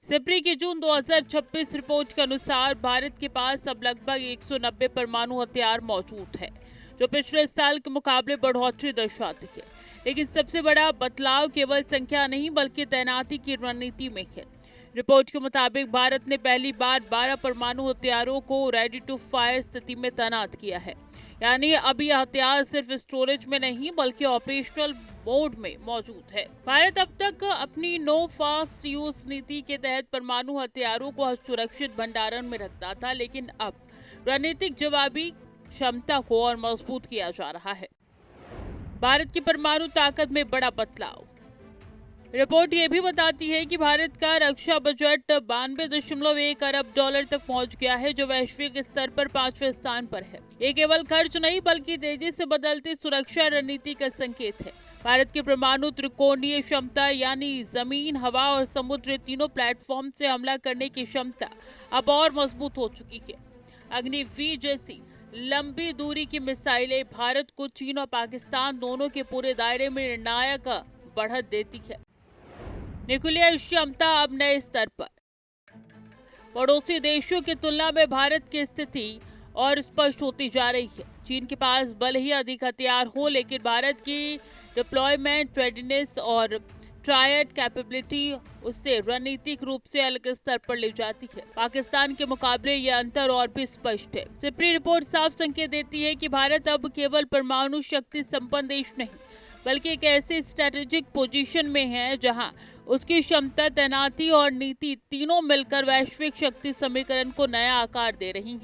SIPRI की जून 2026 report के अनुसार भारत के पास अब लगभग 190 परमाणु हथियार मौजूद है, जो पिछले साल के मुकाबले बढ़ोतरी दर्शाती है। लेकिन सबसे बड़ा बदलाव केवल संख्या नहीं बल्कि तैनाती की रणनीति में है। रिपोर्ट के मुताबिक भारत ने पहली बार 12 परमाणु हथियारों को रेडी टू फायर स्थिति में तैनात किया है। यानी अब यह हथियार सिर्फ स्टोरेज में नहीं बल्कि ऑपरेशनल मोड में मौजूद है। भारत अब तक अपनी नो फास्ट यूज नीति के तहत परमाणु हथियारों को सुरक्षित भंडारण में रखता था, लेकिन अब रणनीतिक जवाबी क्षमता को और मजबूत किया जा रहा है। भारत की परमाणु ताकत में बड़ा बदलाव। रिपोर्ट ये भी बताती है कि भारत का रक्षा बजट 92.1 अरब डॉलर तक पहुंच गया है, जो वैश्विक स्तर पर 5वें स्थान पर है। ये केवल खर्च नहीं बल्कि तेजी से बदलती सुरक्षा रणनीति का संकेत है। भारत की परमाणु त्रिकोणीय क्षमता यानी जमीन, हवा और समुद्र तीनों प्लेटफॉर्म से हमला करने की क्षमता अब और मजबूत हो चुकी है। अग्नि-वी जैसी लंबी दूरी की मिसाइलें भारत को चीन और पाकिस्तान दोनों के पूरे दायरे में निर्णायक बढ़त देती है। न्यूक्लियर क्षमता अब नए स्तर पर। पड़ोसी देशों की तुलना में भारत की स्थिति और स्पष्ट होती जा रही है। चीन के पास भले ही अधिक हथियार हो, लेकिन भारत की डिप्लॉयमेंट रेडीनेस और ट्रायड कैपेबिलिटी उससे रणनीतिक रूप से अलग स्तर पर ले जाती है। पाकिस्तान के मुकाबले यह अंतर और भी स्पष्ट है। सिप्री रिपोर्ट साफ संकेत देती है कि भारत अब केवल परमाणु शक्ति संपन्न देश नहीं बल्कि एक ऐसे स्ट्रेटेजिक पोजीशन में है जहां उसकी क्षमता, तैनाती और नीति तीनों मिलकर वैश्विक शक्ति समीकरण को नया आकार दे रही हैं।